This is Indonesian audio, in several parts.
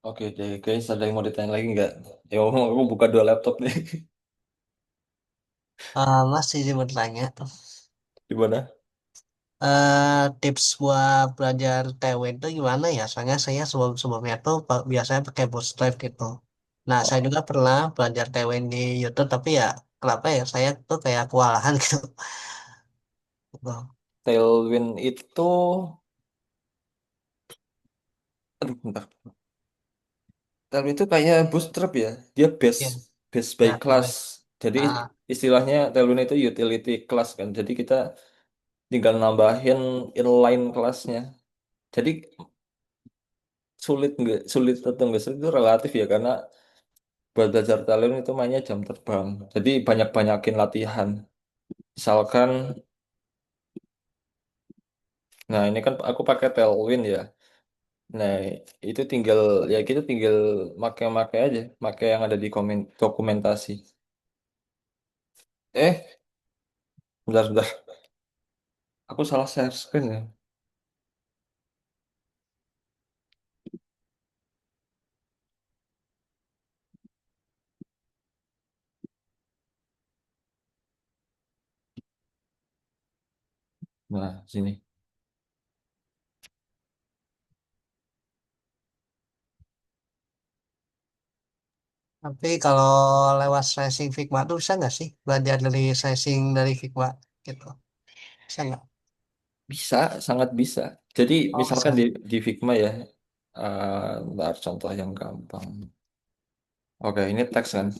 Oke deh, guys, ada yang mau ditanya lagi nggak? Ya, aku buka dua laptop nih. Masih sih mau tanya, Di mana? tips buat belajar TW itu gimana ya? Soalnya saya sebelumnya tuh biasanya pakai Bootstrap gitu. Nah, saya Oh, juga pernah belajar TW di YouTube, tapi ya kenapa ya saya tuh kayak kewalahan gitu. Gitu. Tailwind itu, aduh, bentar. Tailwind itu kayak Bootstrap ya. Dia base Ya, base by ya class. baik. Jadi Ah, istilahnya Tailwind itu utility class kan. Jadi kita tinggal nambahin inline kelasnya. Jadi sulit atau enggak sulit itu relatif ya karena buat belajar Tailwind itu mainnya jam terbang. Jadi banyak-banyakin latihan. Misalkan, nah ini kan aku pakai Tailwind ya. Nah, itu tinggal ya kita tinggal make-make aja, make yang ada di dokumentasi. Eh, bentar. Aku salah share screen ya. Nah, sini. tapi kalau lewat slashing Figma tuh bisa nggak sih belajar dari slashing dari Figma gitu? Bisa nggak? Bisa, sangat bisa. Jadi Oh, misalkan bisa. di Figma ya, ntar contoh yang gampang. Oke, ini teks kan.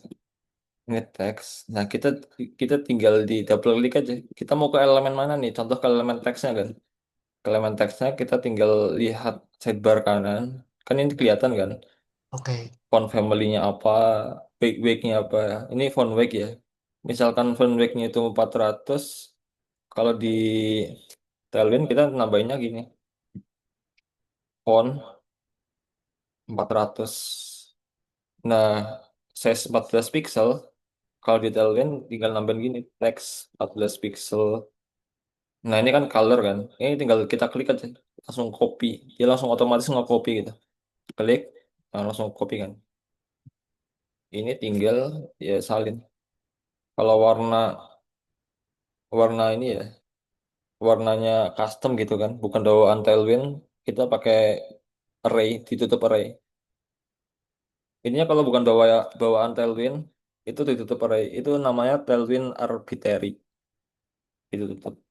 Ini teks. Nah, kita tinggal di double klik aja. Kita mau ke elemen mana nih? Contoh ke elemen teksnya kan. Ke elemen teksnya kita tinggal lihat sidebar kanan. Kan ini kelihatan kan. Oke. Font family-nya apa, wake-nya apa. Ini font wake ya. Misalkan font wake-nya itu 400, kalau di Tailwind kita nambahinnya gini, font 400. Nah, size 14 pixel, kalau di Tailwind tinggal nambahin gini, text 14 pixel. Nah, ini kan color kan. Ini tinggal kita klik aja, langsung copy. Dia langsung otomatis nge-copy gitu. Klik, nah, langsung copy kan. Ini tinggal ya salin. Kalau warna warna ini ya warnanya custom gitu kan, bukan bawaan Tailwind, kita pakai array, ditutup array. Ininya kalau bukan bawaan Tailwind, itu ditutup array. Itu namanya Tailwind arbitrary,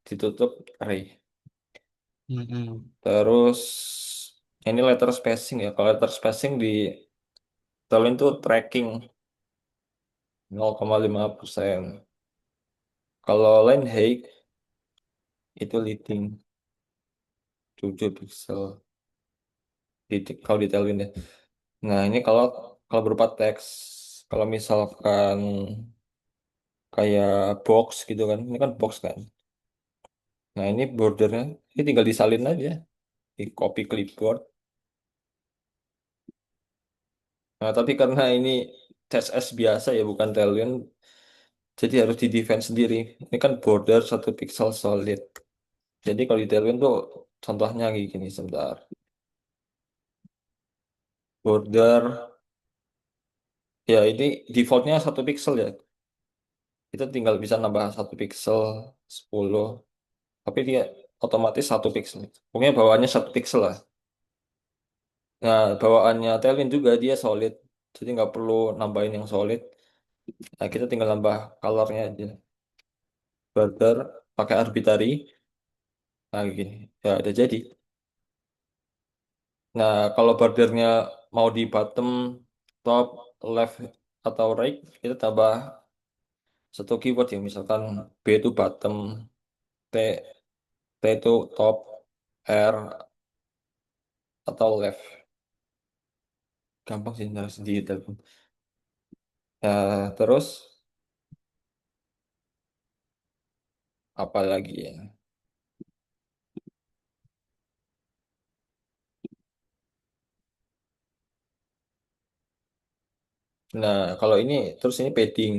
ditutup array. Mm-mm. Terus ini letter spacing ya. Kalau letter spacing di Tailwind itu tracking 0,5%. Kalau line height itu leading 7 pixel kalau di Tailwind ya. Nah, ini kalau kalau berupa teks. Kalau misalkan kayak box gitu kan. Ini kan box kan. Nah, ini bordernya ini tinggal disalin aja di copy clipboard. Nah, tapi karena ini CSS biasa ya bukan Tailwind, jadi harus di define sendiri. Ini kan border 1 pixel solid. Jadi kalau di Tailwind tuh contohnya kayak gini sebentar. Border ya ini defaultnya 1 pixel ya. Kita tinggal bisa nambah 1 pixel 10. Tapi dia otomatis 1 pixel. Pokoknya bawaannya 1 pixel lah. Nah, bawaannya Tailwind juga dia solid. Jadi nggak perlu nambahin yang solid. Nah, kita tinggal nambah colornya aja. Border pakai arbitrary. Nah, gini. Ya, udah jadi. Nah, kalau bordernya mau di bottom, top, left, atau right, kita tambah satu keyword ya. Misalkan B itu bottom, T, T itu top, R, atau left. Gampang sih, harus di telepon. Nah, terus apa lagi ya? Nah, kalau ini terus ini padding.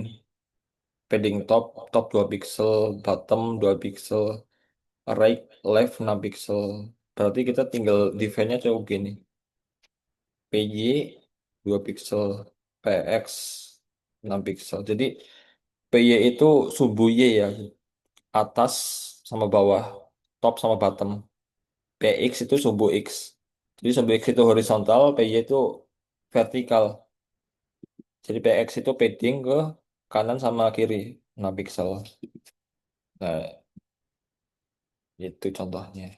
Padding top, top 2 pixel, bottom 2 pixel, right, left 6 pixel. Berarti kita tinggal define-nya coba gini. PY 2 pixel, PX 6 pixel. Jadi PY itu sumbu Y ya, atas sama bawah, top sama bottom. PX itu sumbu X. Jadi sumbu X itu horizontal, PY itu vertikal. Jadi PX itu padding ke kanan sama kiri 6 pixel. Nah, itu contohnya.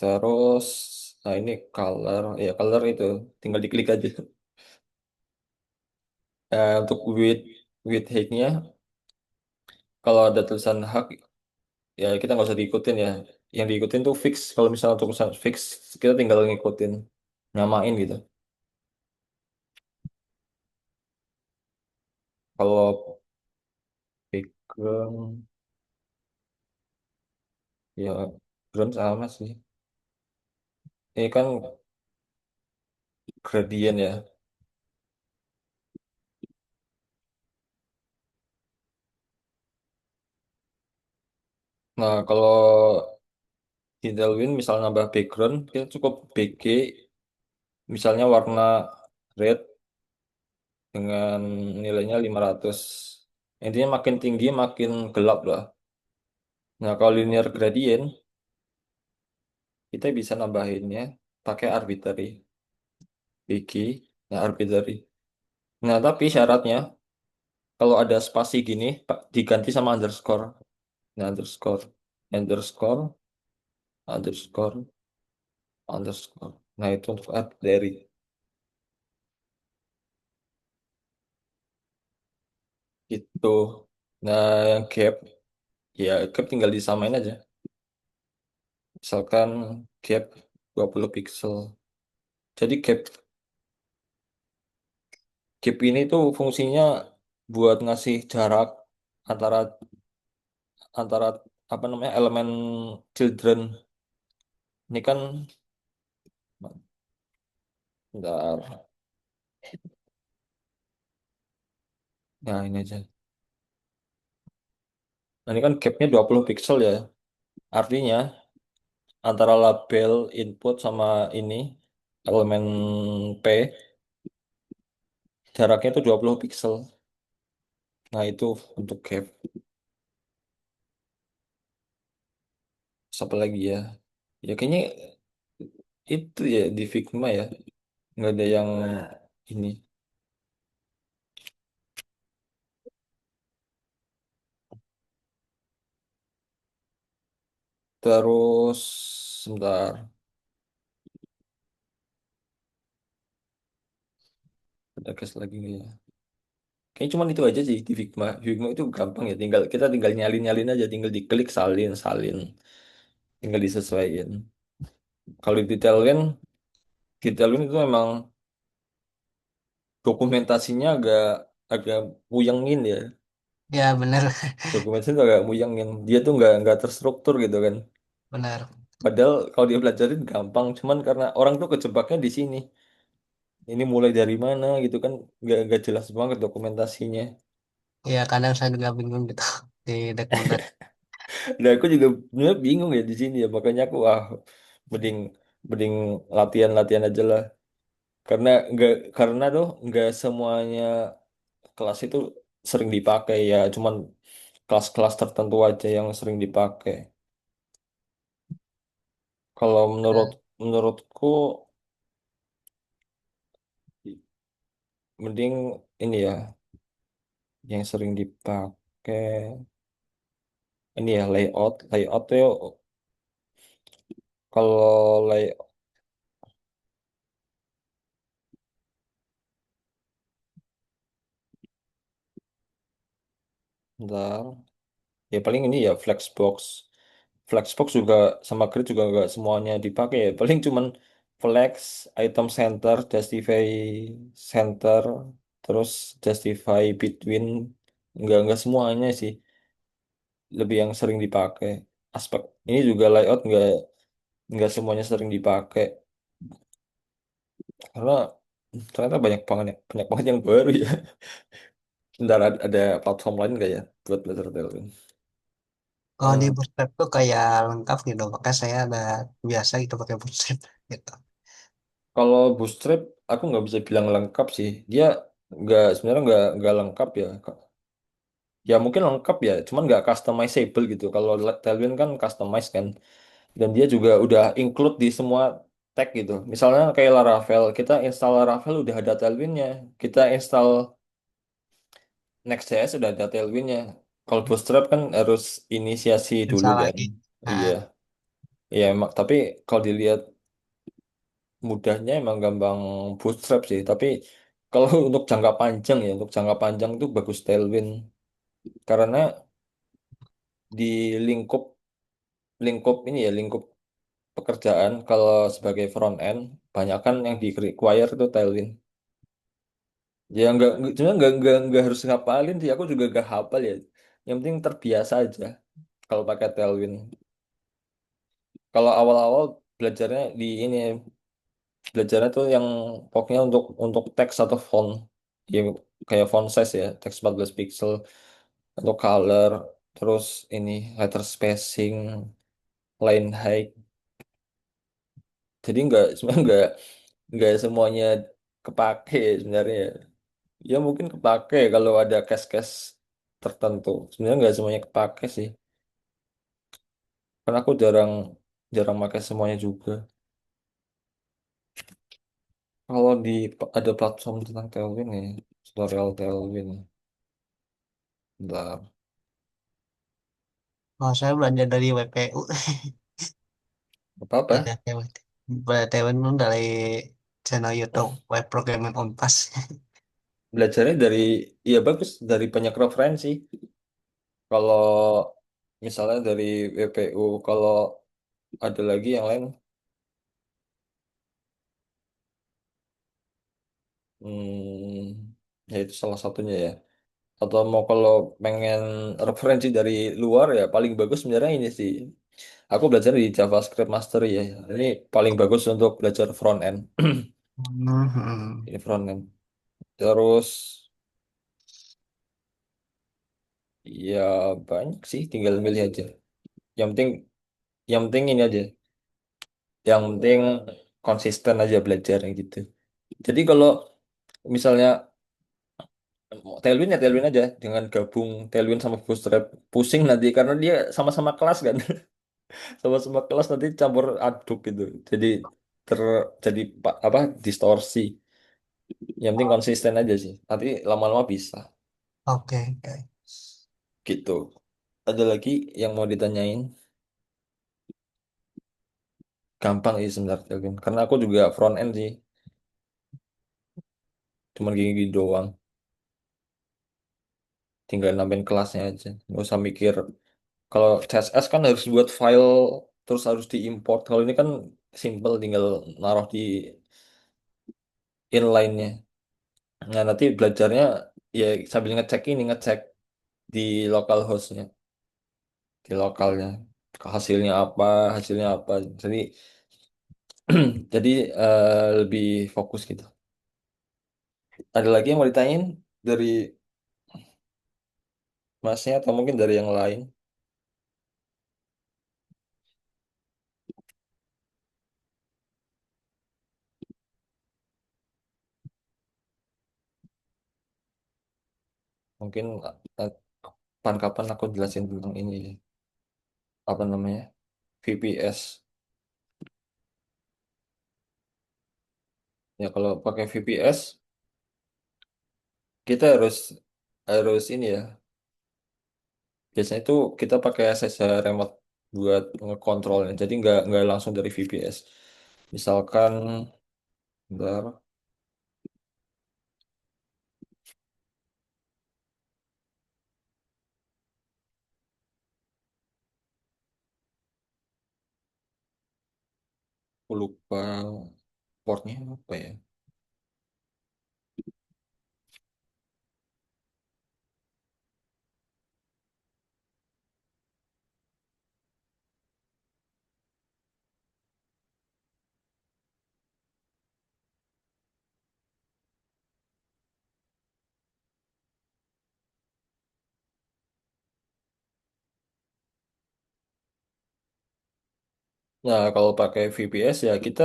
Terus, nah ini color, ya color itu tinggal diklik aja. Untuk width height-nya, kalau ada tulisan hak, ya kita nggak usah diikutin ya. Yang diikutin tuh fix. Kalau misalnya tulisan fix, kita tinggal ngikutin, nyamain gitu. Kalau background, ya background sama sih. Ini kan gradient ya. Nah, kalau di Tailwind misalnya nambah background, kita cukup BG, misalnya warna red dengan nilainya 500. Intinya makin tinggi makin gelap lah. Nah, kalau linear gradient, kita bisa nambahinnya pakai arbitrary. BG, nah arbitrary. Nah, tapi syaratnya, kalau ada spasi gini, diganti sama underscore. Nah, underscore, underscore, underscore, underscore. Nah, itu untuk arbitrary. Gitu. Nah, yang gap, ya gap tinggal disamain aja. Misalkan gap 20 pixel. Jadi gap ini tuh fungsinya buat ngasih jarak antara antara apa namanya elemen children. Ini kan, bentar. Nah, ini aja. Nah, ini kan gapnya 20 pixel ya. Artinya antara label input sama ini elemen P jaraknya itu 20 pixel. Nah, itu untuk gap. Terus apa lagi ya? Ya kayaknya itu ya di Figma ya. Nggak ada yang ini. Terus sebentar. Ada case lagi nggak ya? Kayaknya cuma itu aja sih di Figma. Figma itu gampang ya. Kita tinggal nyalin-nyalin aja. Tinggal diklik salin, salin. Tinggal disesuaikan. Kalau detailin itu memang dokumentasinya agak agak puyengin ya. Ya benar, Dokumentasinya tuh agak puyengin. Dia tuh nggak terstruktur gitu kan. benar. Padahal kalau dia pelajarin gampang. Cuman karena orang tuh kejebaknya di sini. Ini mulai dari mana gitu kan. Nggak jelas banget dokumentasinya. Ya kadang saya juga bingung gitu di dokumentasi. Dan aku juga bener bingung ya di sini ya. Makanya aku mending mending latihan-latihan aja lah. Karena tuh nggak semuanya kelas itu sering dipakai ya. Cuman kelas-kelas tertentu aja yang sering dipakai. Kalau menurutku mending ini ya yang sering dipakai ini ya layout tuh kalau bentar, ya paling ini ya Flexbox juga sama grid juga nggak semuanya dipakai ya paling cuman flex item center justify center terus justify between nggak semuanya sih lebih yang sering dipakai aspek ini juga layout nggak semuanya sering dipakai karena ternyata banyak banget yang baru ya. Bentar ada platform lain nggak ya buat belajar Tailwind? Kalau di Eh, Bootstrap tuh kayak lengkap gitu, makanya saya ada biasa gitu pakai Bootstrap gitu. Kalau Bootstrap aku nggak bisa bilang lengkap sih. Dia nggak sebenarnya nggak lengkap ya. Ya mungkin lengkap ya, cuman nggak customizable gitu. Kalau Tailwind kan customize kan, dan dia juga udah include di semua tag gitu. Misalnya kayak Laravel, kita install Laravel udah ada Tailwindnya. Kita install Next.js udah ada Tailwindnya. Kalau Bootstrap kan harus inisiasi dulu Misal kan. lagi. Iya, Nah, iya emang. Tapi kalau dilihat mudahnya emang gampang Bootstrap sih. Tapi kalau untuk jangka panjang ya, untuk jangka panjang itu bagus Tailwind. Karena di lingkup lingkup ini ya, lingkup pekerjaan kalau sebagai front end banyak kan yang di require itu Tailwind. Ya cuma nggak harus ngapalin sih, aku juga gak hafal ya. Yang penting terbiasa aja kalau pakai Tailwind. Kalau awal-awal belajarnya di ini, belajarnya tuh yang pokoknya untuk teks atau font, ya kayak font size ya, teks 14 pixel, untuk color, terus ini letter spacing, line height. Jadi nggak sebenarnya nggak semuanya kepake sebenarnya. Ya mungkin kepake kalau ada case-case tertentu. Sebenarnya nggak semuanya kepake sih. Karena aku jarang jarang pakai semuanya juga. Kalau ada platform tentang Tailwind nih, tutorial Tailwind. Bentar. kalau saya belajar dari WPU, Apa-apa? belajar Taiwan. Belajar Taiwan itu dari channel YouTube Web Programming Onpas. Belajarnya dari, ya bagus, dari banyak referensi. Kalau misalnya dari WPU, kalau ada lagi yang lain, ya itu salah satunya ya. Atau mau kalau pengen referensi dari luar ya paling bagus sebenarnya ini sih. Aku belajar di JavaScript Mastery ya. Ini paling bagus untuk belajar front end. Hmm. Ini front end. Terus ya banyak sih, tinggal milih aja. Yang penting yang penting ini aja. Yang penting konsisten aja belajar yang gitu. Jadi kalau misalnya Tailwind ya Tailwind aja, dengan gabung Tailwind sama Bootstrap pusing nanti karena dia sama-sama kelas kan. Sama-sama kelas nanti campur aduk gitu. Jadi ter jadi apa distorsi. Yang penting konsisten aja sih. Nanti lama-lama bisa Oke, oke. gitu. Ada lagi yang mau ditanyain? Gampang sih sebenarnya Kelvin. Karena aku juga front end sih. Cuman gini doang. Tinggal nambahin kelasnya aja. Nggak usah mikir. Kalau CSS kan harus buat file terus harus diimport. Kalau ini kan simple, tinggal naruh di inline-nya. Nah nanti belajarnya ya sambil ngecek ini, ngecek di local hostnya, di lokalnya. Hasilnya apa, hasilnya apa. Jadi jadi lebih fokus gitu. Ada lagi yang mau ditanyain dari masnya atau mungkin dari yang lain? Mungkin eh, kapan-kapan aku jelasin tentang ini, apa namanya, VPS. Ya kalau pakai VPS kita harus harus ini ya. Biasanya itu kita pakai SSH remote buat ngekontrolnya. Jadi nggak langsung dari VPS. Misalkan, bentar, aku lupa portnya apa ya. Nah kalau pakai VPS ya kita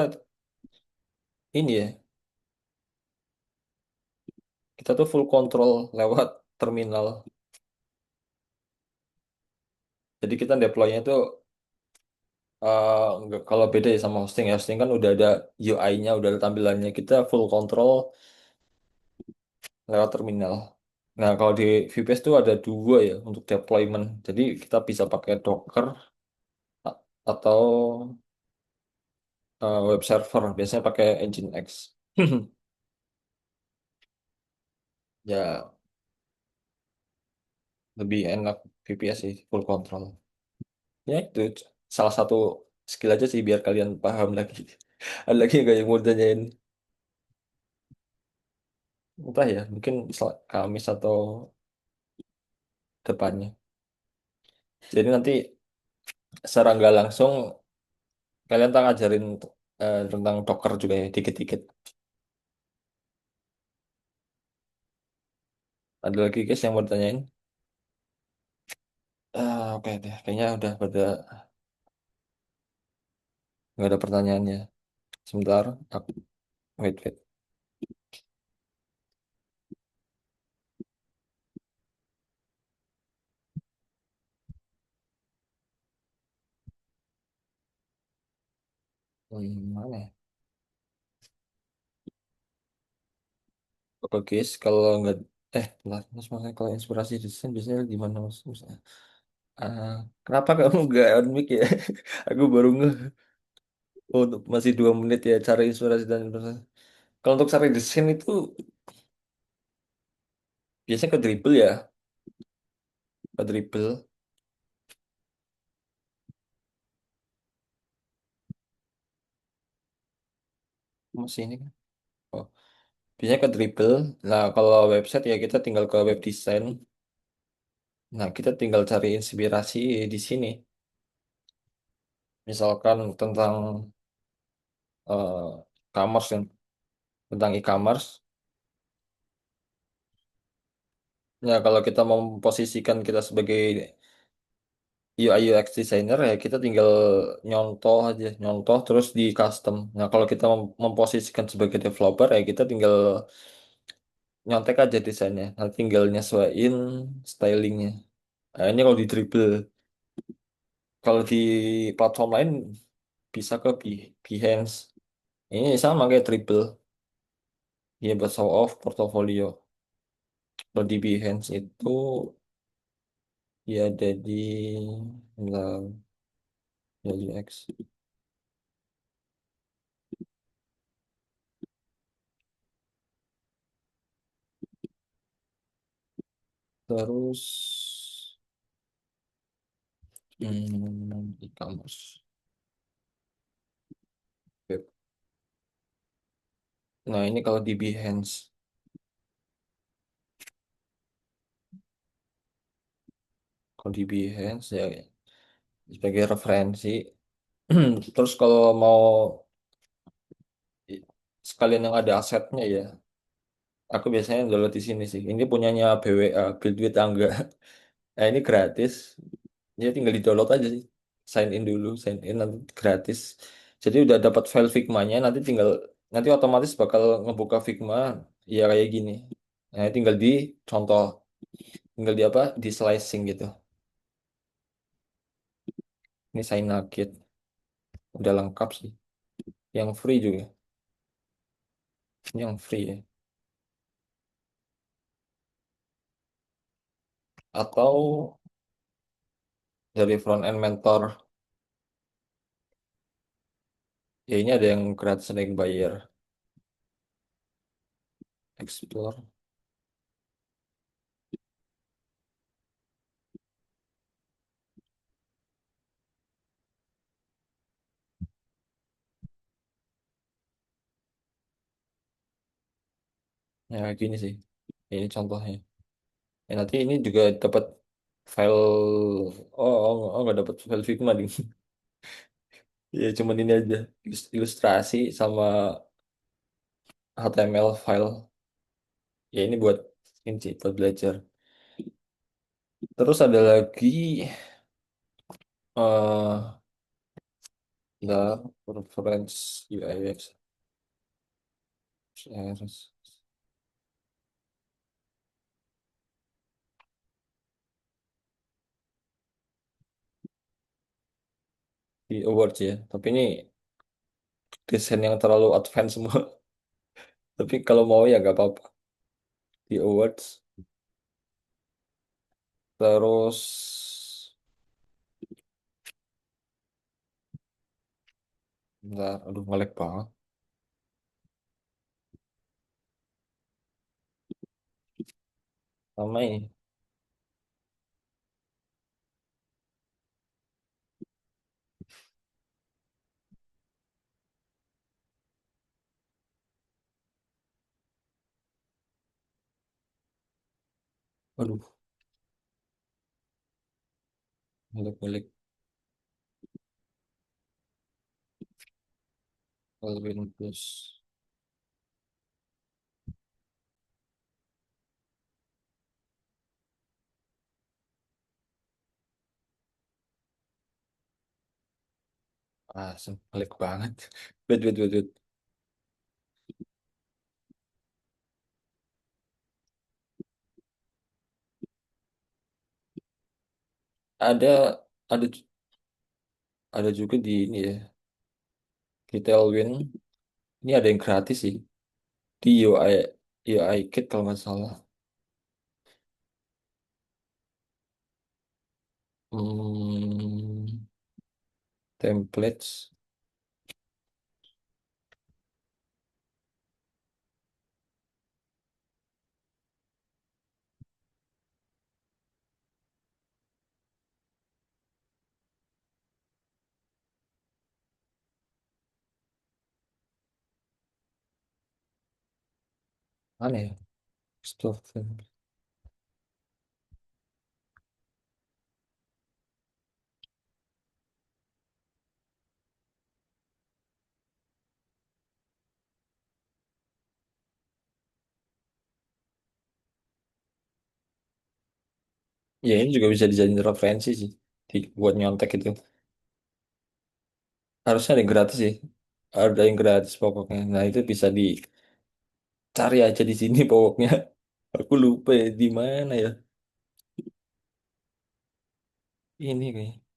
ini ya, kita tuh full control lewat terminal. Jadi kita deploy-nya tuh kalau beda ya sama hosting ya. Hosting kan udah ada UI-nya, udah ada tampilannya. Kita full control lewat terminal. Nah, kalau di VPS tuh ada dua ya untuk deployment. Jadi kita bisa pakai Docker atau web server. Biasanya pakai Nginx. Ya, lebih enak VPS sih, full control. Ya itu salah satu skill aja sih biar kalian paham lagi. Ada lagi nggak yang mau tanyain? Entah ya, mungkin Kamis atau depannya. Jadi nanti secara nggak langsung kalian tak ngajarin tentang Docker juga ya, dikit-dikit. Ada lagi guys yang mau ditanyain? Oke deh, kayaknya udah pada nggak ada pertanyaannya. Sebentar, aku wait wait. Mana ya? Oke guys, kalau nggak lah, mas maksudnya kalau inspirasi desain biasanya gimana mas? Ah, kenapa kamu nggak on mic ya? Aku baru ngeh. Oh, masih 2 menit ya cari inspirasi dan inspirasi. Kalau untuk cari desain itu biasanya ke dribble ya, ke dribble. Masih ini kan? Oh, biasanya ke dribble. Nah, kalau website ya kita tinggal ke web design. Nah, kita tinggal cari inspirasi di sini. Misalkan tentang e-commerce kan, tentang e-commerce. Ya, kalau kita memposisikan kita sebagai UI UX designer ya kita tinggal nyontoh aja, nyontoh terus di custom. Nah, kalau kita memposisikan sebagai developer ya kita tinggal nyontek aja desainnya. Nah, tinggal nyesuaiin stylingnya. Nah, ini kalau di Dribble. Kalau di platform lain bisa ke Behance. Ini sama kayak Dribble. Ya buat show off portofolio. Kalau di Behance itu ya ada di dalam ya UX. Terus e-commerce. Web. Nah, ini kalau di Behance. Kalau di Behance ya sebagai referensi. Terus kalau mau i- sekalian yang ada asetnya ya, aku biasanya download di sini sih. Ini punyanya BWA, Build with Angga. Nah, ini gratis. Ya tinggal di-download aja sih. Sign in dulu, sign in nanti gratis. Jadi udah dapat file Figma-nya, nanti otomatis bakal ngebuka Figma ya kayak gini. Nah, tinggal di contoh, tinggal di apa? Di slicing gitu. Ini sign naked, udah lengkap sih. Yang free juga. Ini yang free ya. Atau dari front end mentor, ya ini ada yang gratis ada yang bayar. Explore. Ya gini sih. Ini contohnya. Ya, nanti ini juga dapat file. Oh, nggak dapat file Figma nih. Ya cuman ini aja ilustrasi sama HTML file. Ya ini buat ini sih buat belajar. Terus ada lagi eh ya reference UI UX. Harus di awards ya. Tapi ini desain yang terlalu advance semua. Tapi kalau mau ya gak apa-apa. Di awards. Terus, bentar, aduh ngelek banget. Sama ini. Aduh, ngelek-ngelek. Kelvin Plus. Ah, ngelek banget. Wait, wait, wait, wait. Ada, ada, ada juga di ini ya. Di Tailwind. Ini ada yang gratis sih. Di UI Kit kalau nggak salah. Hmm, templates. Mana ya? Stuff. Ya ini juga bisa dijadiin referensi sih. Buat nyontek itu. Harusnya ada yang gratis sih. Ada yang gratis pokoknya. Nah itu bisa dicari aja di sini pokoknya. Aku lupa ya di mana ya. Ini kayaknya.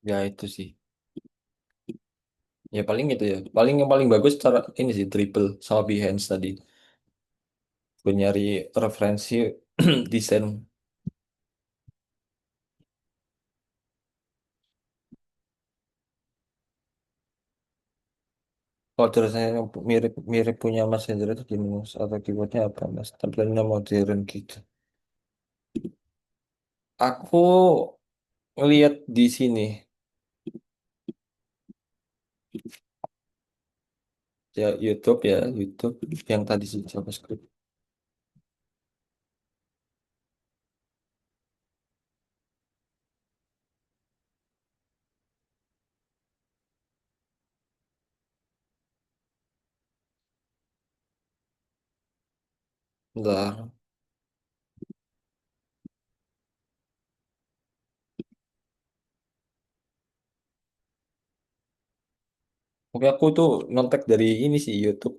Ya itu sih. Ya paling itu ya. Paling yang paling bagus cara ini sih triple sama Behance tadi. Gue nyari referensi desain. Kalau tulisannya yang mirip mirip punya Mas Hendra itu gimana Mas? Atau keywordnya apa Mas? Tampilannya modern gitu. Aku ngelihat di sini ya YouTube yang tadi sih JavaScript. Bentar. Oke aku tuh nontek dari ini sih YouTube.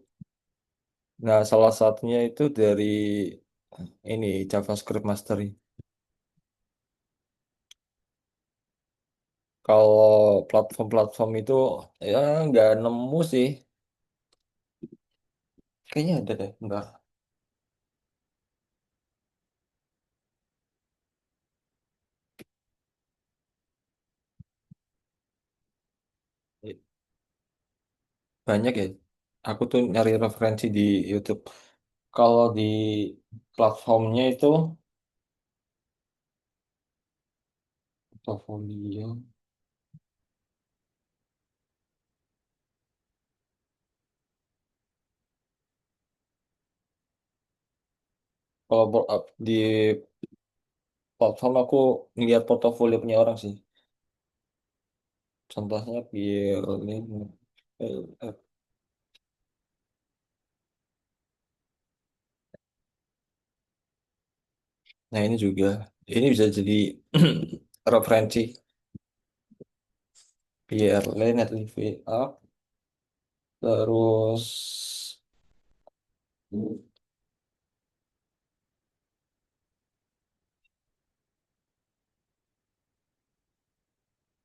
Nah salah satunya itu dari ini JavaScript Mastery. Kalau platform-platform itu ya nggak nemu sih. Kayaknya ada deh. Enggak. Banyak ya. Aku tuh nyari referensi di YouTube. Kalau di platformnya itu portfolio. Kalau di platform aku ngeliat portofolio punya orang sih. Contohnya Berlin. Nah ini juga, ini bisa jadi referensi Pierre net live up, terus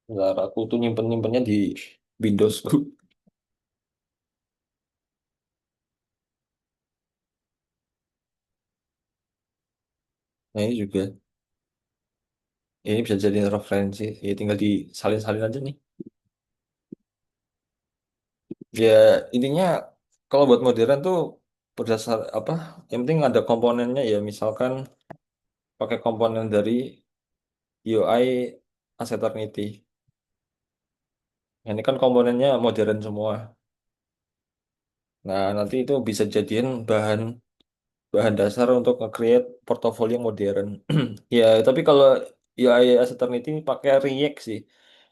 bentar, aku tuh nyimpen-nyimpennya di Windows. Nah ini juga, ini bisa jadi referensi, ya tinggal disalin-salin aja nih. Ya intinya kalau buat modern tuh berdasar apa, yang penting ada komponennya ya, misalkan pakai komponen dari UI Aceternity. Ini kan komponennya modern semua. Nah, nanti itu bisa jadiin bahan bahan dasar untuk nge-create portofolio modern. Ya, tapi kalau UI as Eternity ini pakai React sih.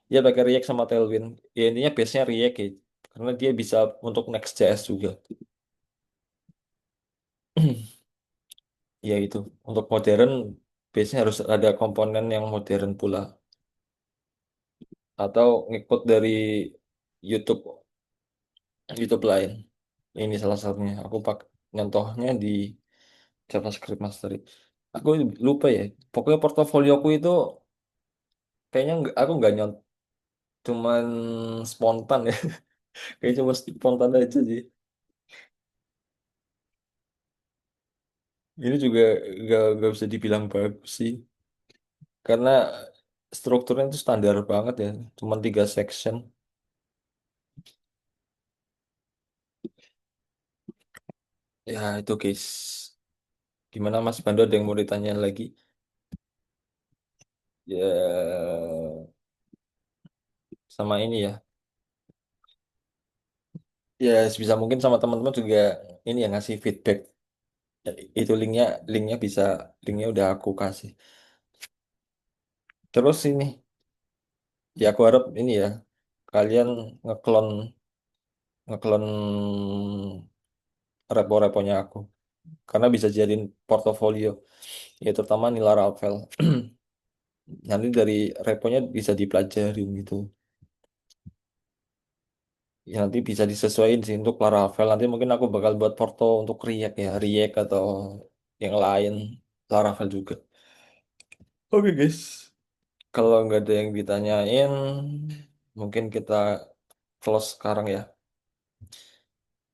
Dia pakai React sama Tailwind. Ya intinya base-nya React ya. Karena dia bisa untuk Next.js juga. Ya itu. Untuk modern, base-nya harus ada komponen yang modern pula. Atau ngikut dari YouTube YouTube lain. Ini salah satunya. Aku pakai nyontohnya di JavaScript Mastery. Aku lupa ya. Pokoknya portofolioku itu kayaknya aku nggak cuman spontan ya. Kayak cuma spontan aja sih. Ini juga gak bisa dibilang bagus sih. Karena strukturnya itu standar banget ya. Cuma 3 section. Ya itu guys. Gimana Mas Bando, ada yang mau ditanyain lagi? Ya sama ini ya. Ya sebisa mungkin sama teman-teman juga ini yang ngasih feedback. Ya, itu linknya bisa, linknya udah aku kasih. Terus ini, ya aku harap ini ya, kalian ngeklon ngeklon repo-reponya aku. Karena bisa jadiin portofolio. Ya terutama nih Laravel. Nanti dari reponya bisa dipelajarin gitu. Ya nanti bisa disesuaikan sih untuk Laravel. Nanti mungkin aku bakal buat porto untuk React ya. React atau yang lain. Laravel juga. Oke guys. Kalau nggak ada yang ditanyain, mungkin kita close sekarang ya.